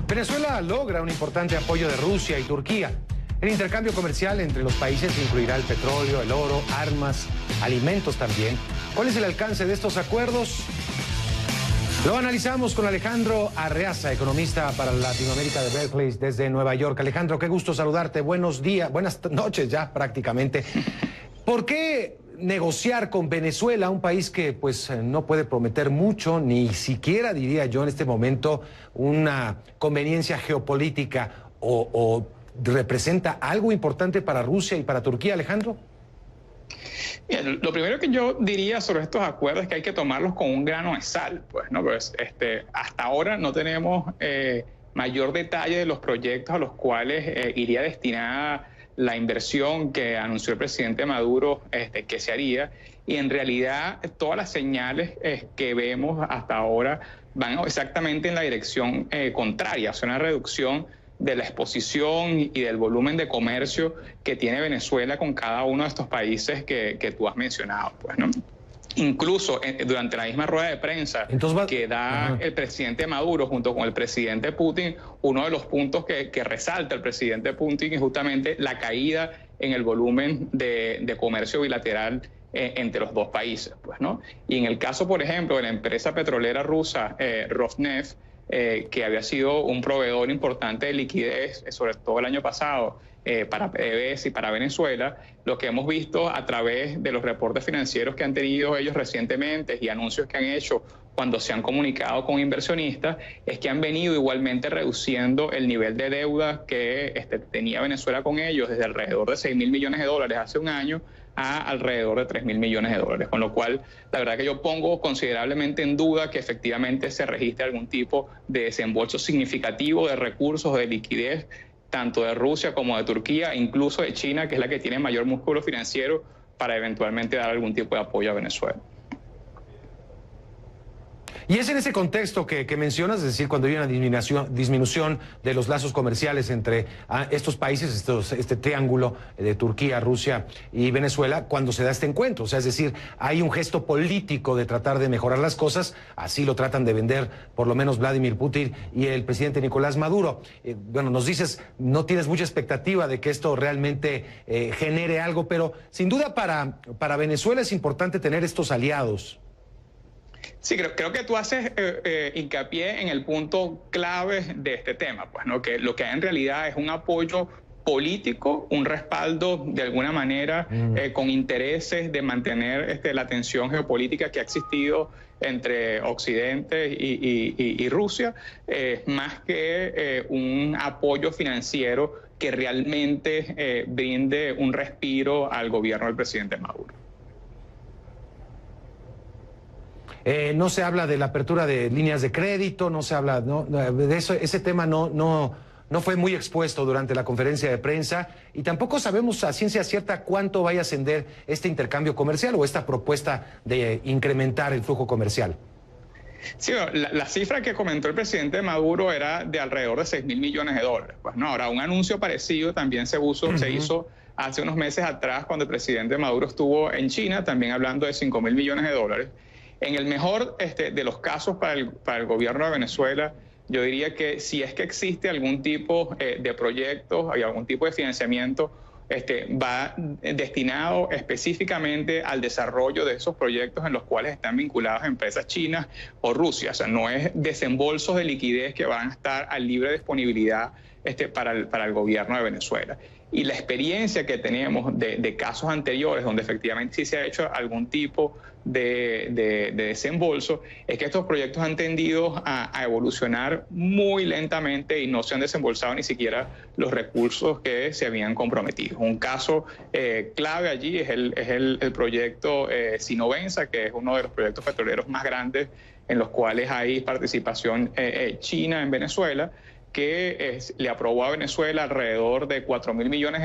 Venezuela logra un importante apoyo de Rusia y Turquía. El intercambio comercial entre los países incluirá el petróleo, el oro, armas, alimentos también. ¿Cuál es el alcance de estos acuerdos? Lo analizamos con Alejandro Arreaza, economista para Latinoamérica de Berkeley desde Nueva York. Alejandro, qué gusto saludarte. Buenos días, buenas noches ya prácticamente. ¿Por qué negociar con Venezuela, un país que pues no puede prometer mucho, ni siquiera diría yo en este momento una conveniencia geopolítica o representa algo importante para Rusia y para Turquía, Alejandro? Bien, lo primero que yo diría sobre estos acuerdos es que hay que tomarlos con un grano de sal, pues, ¿no? Pues, hasta ahora no tenemos mayor detalle de los proyectos a los cuales iría destinada la inversión que anunció el presidente Maduro que se haría, y en realidad todas las señales que vemos hasta ahora van exactamente en la dirección contraria, o sea, una reducción de la exposición y del volumen de comercio que tiene Venezuela con cada uno de estos países que tú has mencionado, pues, ¿no? Incluso durante la misma rueda de prensa que da el presidente Maduro junto con el presidente Putin, uno de los puntos que resalta el presidente Putin es justamente la caída en el volumen de comercio bilateral entre los dos países, pues, ¿no? Y en el caso, por ejemplo, de la empresa petrolera rusa Rosneft, que había sido un proveedor importante de liquidez, sobre todo el año pasado, para PDVSA y para Venezuela, lo que hemos visto a través de los reportes financieros que han tenido ellos recientemente y anuncios que han hecho cuando se han comunicado con inversionistas, es que han venido igualmente reduciendo el nivel de deuda que tenía Venezuela con ellos desde alrededor de $6.000 millones hace un año a alrededor de $3.000 millones, con lo cual la verdad que yo pongo considerablemente en duda que efectivamente se registre algún tipo de desembolso significativo de recursos, de liquidez, tanto de Rusia como de Turquía, incluso de China, que es la que tiene mayor músculo financiero para eventualmente dar algún tipo de apoyo a Venezuela. Y es en ese contexto que mencionas, es decir, cuando hay una disminución de los lazos comerciales entre estos países, este triángulo de Turquía, Rusia y Venezuela, cuando se da este encuentro. O sea, es decir, hay un gesto político de tratar de mejorar las cosas, así lo tratan de vender por lo menos Vladimir Putin y el presidente Nicolás Maduro. Bueno, nos dices, no tienes mucha expectativa de que esto realmente genere algo, pero sin duda para Venezuela es importante tener estos aliados. Sí, creo que tú haces hincapié en el punto clave de este tema, pues, ¿no? Que lo que hay en realidad es un apoyo político, un respaldo de alguna manera con intereses de mantener la tensión geopolítica que ha existido entre Occidente y Rusia, más que un apoyo financiero que realmente brinde un respiro al gobierno del presidente Maduro. No se habla de la apertura de líneas de crédito, no se habla, ¿no? De eso, ese tema no fue muy expuesto durante la conferencia de prensa, y tampoco sabemos a ciencia cierta cuánto vaya a ascender este intercambio comercial o esta propuesta de incrementar el flujo comercial. Sí, la cifra que comentó el presidente Maduro era de alrededor de $6.000 millones. Pues, ¿no? Ahora, un anuncio parecido también se hizo hace unos meses atrás cuando el presidente Maduro estuvo en China, también hablando de $5.000 millones. En el mejor de los casos para el gobierno de Venezuela, yo diría que si es que existe algún tipo de proyectos y algún tipo de financiamiento, va destinado específicamente al desarrollo de esos proyectos en los cuales están vinculadas empresas chinas o Rusia. O sea, no es desembolsos de liquidez que van a estar a libre disponibilidad para el gobierno de Venezuela. Y la experiencia que tenemos de casos anteriores donde efectivamente sí se ha hecho algún tipo de desembolso, es que estos proyectos han tendido a evolucionar muy lentamente y no se han desembolsado ni siquiera los recursos que se habían comprometido. Un caso clave allí es el proyecto Sinovenza, que es uno de los proyectos petroleros más grandes en los cuales hay participación china en Venezuela, que le aprobó a Venezuela alrededor de $4.000 millones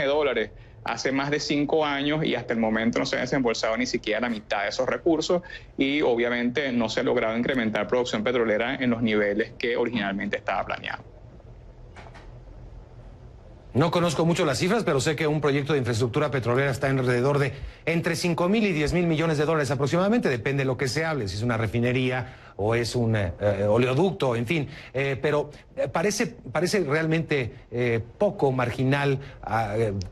hace más de 5 años, y hasta el momento no se ha desembolsado ni siquiera la mitad de esos recursos, y obviamente no se ha logrado incrementar producción petrolera en los niveles que originalmente estaba planeado. No conozco mucho las cifras, pero sé que un proyecto de infraestructura petrolera está alrededor de entre $5.000 y $10.000 millones aproximadamente, depende de lo que se hable, si es una refinería o es un oleoducto, en fin, pero parece realmente poco marginal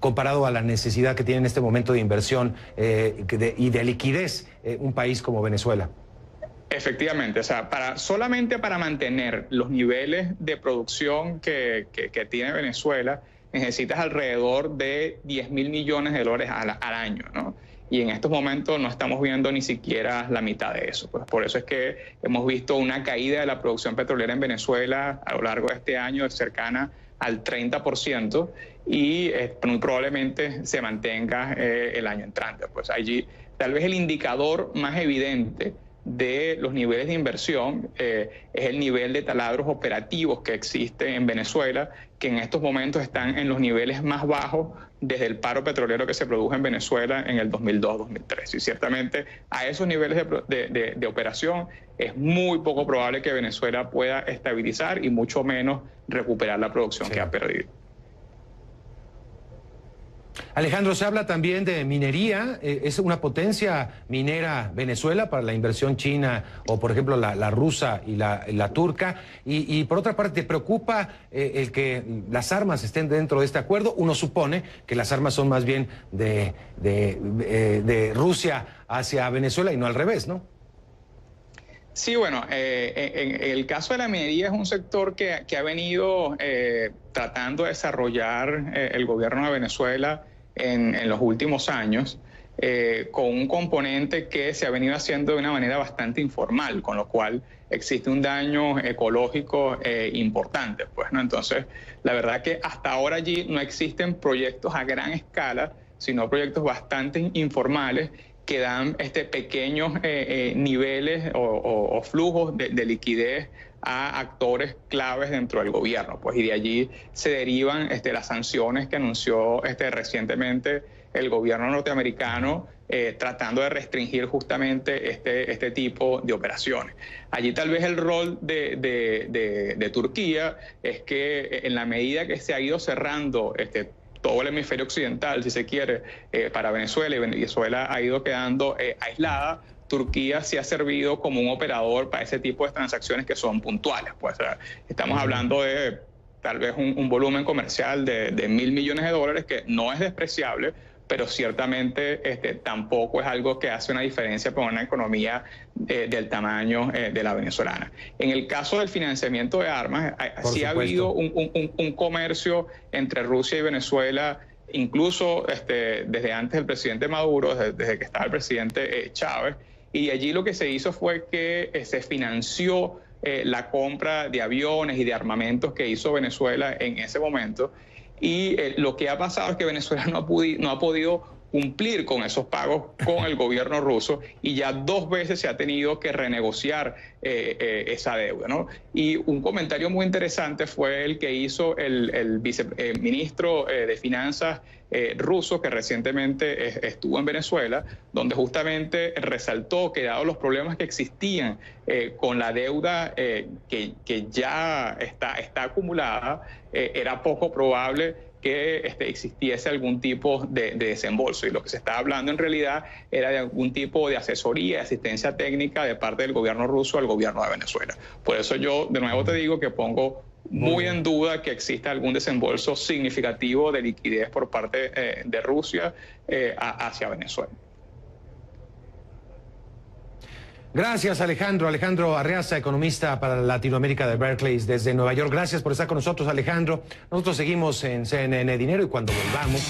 comparado a la necesidad que tiene en este momento de inversión y de liquidez un país como Venezuela. Efectivamente, o sea, solamente para mantener los niveles de producción que tiene Venezuela, necesitas alrededor de $10.000 millones al año, ¿no? Y en estos momentos no estamos viendo ni siquiera la mitad de eso. Pues por eso es que hemos visto una caída de la producción petrolera en Venezuela a lo largo de este año cercana al 30% y muy probablemente se mantenga el año entrante. Pues allí tal vez el indicador más evidente de los niveles de inversión es el nivel de taladros operativos que existe en Venezuela, que en estos momentos están en los niveles más bajos desde el paro petrolero que se produjo en Venezuela en el 2002-2003. Y ciertamente a esos niveles de operación es muy poco probable que Venezuela pueda estabilizar y mucho menos recuperar la producción que ha perdido. Alejandro, se habla también de minería. ¿Es una potencia minera Venezuela para la inversión china o, por ejemplo, la rusa y la turca? Y por otra parte, ¿te preocupa el que las armas estén dentro de este acuerdo? Uno supone que las armas son más bien de Rusia hacia Venezuela y no al revés, ¿no? Sí, bueno, en el caso de la minería es un sector que ha venido tratando de desarrollar el gobierno de Venezuela en los últimos años, con un componente que se ha venido haciendo de una manera bastante informal, con lo cual existe un daño ecológico importante, pues, ¿no? Entonces, la verdad que hasta ahora allí no existen proyectos a gran escala, sino proyectos bastante informales que dan pequeños niveles o flujos de liquidez a actores claves dentro del gobierno, pues, y de allí se derivan las sanciones que anunció recientemente el gobierno norteamericano, tratando de restringir justamente este tipo de operaciones. Allí tal vez el rol de Turquía es que en la medida que se ha ido cerrando todo el hemisferio occidental, si se quiere, para Venezuela, y Venezuela ha ido quedando aislada, Turquía sí ha servido como un operador para ese tipo de transacciones que son puntuales. Pues estamos hablando de tal vez un volumen comercial de $1.000 millones, que no es despreciable, pero ciertamente tampoco es algo que hace una diferencia para una economía del tamaño de la venezolana. En el caso del financiamiento de armas, sí ha habido un comercio entre Rusia y Venezuela, incluso desde antes del presidente Maduro, desde que estaba el presidente Chávez, y allí lo que se hizo fue que se financió la compra de aviones y de armamentos que hizo Venezuela en ese momento. Y lo que ha pasado es que Venezuela no ha podido cumplir con esos pagos con el gobierno ruso y ya 2 veces se ha tenido que renegociar esa deuda, ¿no? Y un comentario muy interesante fue el que hizo el viceministro de Finanzas ruso, que recientemente estuvo en Venezuela, donde justamente resaltó que dado los problemas que existían con la deuda que ya está acumulada, era poco probable que existiese algún tipo de desembolso, y lo que se está hablando en realidad era de algún tipo de asesoría, de asistencia técnica de parte del gobierno ruso al gobierno de Venezuela. Por eso yo de nuevo te digo que pongo muy en duda que exista algún desembolso significativo de liquidez por parte de Rusia hacia Venezuela. Gracias, Alejandro. Alejandro Arreaza, economista para Latinoamérica de Berkeley desde Nueva York. Gracias por estar con nosotros, Alejandro. Nosotros seguimos en CNN Dinero y cuando volvamos